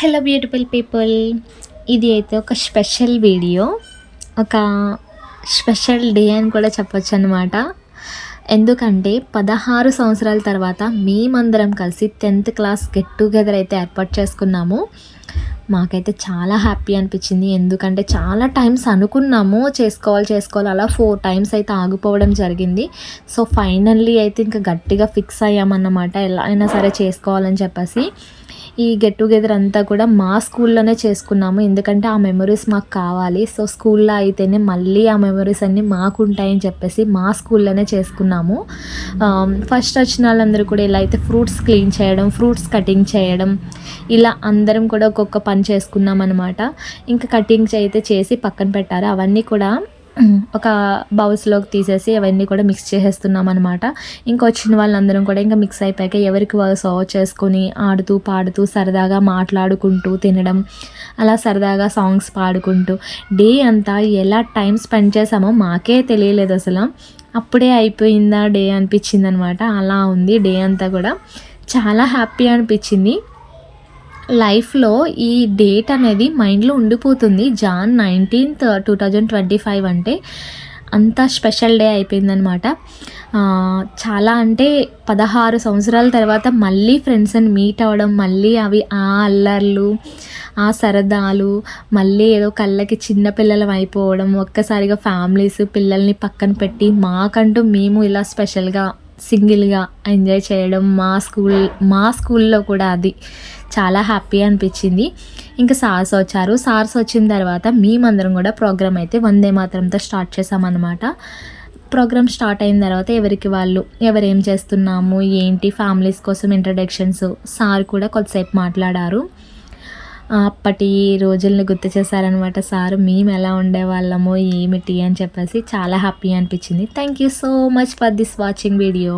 Hello beautiful people, ఇది అయితే ఒక స్పెషల్ వీడియో, ఒక స్పెషల్ డే అని కూడా చెప్పొచ్చు అనమాట. ఎందుకంటే 16 సంవత్సరాల తర్వాత మేమందరం కలిసి 10th క్లాస్ గెట్ టుగెదర్ అయితే ఏర్పాటు చేసుకున్నాము. మాకైతే చాలా హ్యాపీ అనిపించింది. ఎందుకంటే చాలా టైమ్స్ అనుకున్నాము చేసుకోవాలి అలా 4 టైమ్స్ అయితే ఆగిపోవడం జరిగింది. సో ఫైనల్లీ అయితే ఇంకా గట్టిగా ఫిక్స్ అయ్యామన్నమాట, ఎలా అయినా సరే చేసుకోవాలని చెప్పేసి. ఈ గెట్ టుగెదర్ అంతా కూడా మా స్కూల్లోనే చేసుకున్నాము, ఎందుకంటే ఆ మెమరీస్ మాకు కావాలి. సో స్కూల్లో అయితేనే మళ్ళీ ఆ మెమరీస్ అన్నీ మాకు ఉంటాయని చెప్పేసి మా స్కూల్లోనే చేసుకున్నాము. ఫస్ట్ వచ్చిన వాళ్ళందరూ కూడా ఇలా అయితే ఫ్రూట్స్ క్లీన్ చేయడం, ఫ్రూట్స్ కటింగ్ చేయడం, ఇలా అందరం కూడా ఒక్కొక్క పని చేసుకున్నాం అనమాట. ఇంకా కటింగ్స్ అయితే చేసి పక్కన పెట్టారు. అవన్నీ కూడా ఒక బౌల్స్లోకి తీసేసి అవన్నీ కూడా మిక్స్ చేసేస్తున్నాం అనమాట. ఇంకా వచ్చిన వాళ్ళందరం కూడా ఇంకా మిక్స్ అయిపోయాక ఎవరికి వాళ్ళు సర్వ్ చేసుకొని ఆడుతూ పాడుతూ సరదాగా మాట్లాడుకుంటూ తినడం, అలా సరదాగా సాంగ్స్ పాడుకుంటూ డే అంతా ఎలా టైం స్పెండ్ చేసామో మాకే తెలియలేదు అసలు. అప్పుడే అయిపోయిందా డే అనిపించింది అనమాట. అలా ఉంది డే అంతా కూడా. చాలా హ్యాపీ అనిపించింది. లైఫ్లో ఈ డేట్ అనేది మైండ్లో ఉండిపోతుంది. జాన్ 19th 2025 అంటే అంత స్పెషల్ డే అయిపోయిందనమాట. చాలా అంటే 16 సంవత్సరాల తర్వాత మళ్ళీ ఫ్రెండ్స్ని మీట్ అవ్వడం, మళ్ళీ అవి ఆ అల్లర్లు, ఆ సరదాలు, మళ్ళీ ఏదో కళ్ళకి చిన్నపిల్లలం అయిపోవడం, ఒక్కసారిగా ఫ్యామిలీస్ పిల్లల్ని పక్కన పెట్టి మాకంటూ మేము ఇలా స్పెషల్గా సింగిల్గా ఎంజాయ్ చేయడం మా స్కూల్లో కూడా అది చాలా హ్యాపీ అనిపించింది. ఇంకా సార్స్ వచ్చారు. సార్స్ వచ్చిన తర్వాత మేమందరం కూడా ప్రోగ్రామ్ అయితే వందే మాతరంతో స్టార్ట్ చేసామన్నమాట. ప్రోగ్రామ్ స్టార్ట్ అయిన తర్వాత ఎవరికి వాళ్ళు ఎవరేం చేస్తున్నాము ఏంటి ఫ్యామిలీస్ కోసం ఇంట్రడక్షన్స్, సార్ కూడా కొద్దిసేపు మాట్లాడారు. అప్పటి రోజుల్ని గుర్తు చేశారనమాట సార్. మేము ఎలా ఉండేవాళ్ళము ఏమిటి అని చెప్పేసి చాలా హ్యాపీ అనిపించింది. Thank you so much for this watching video.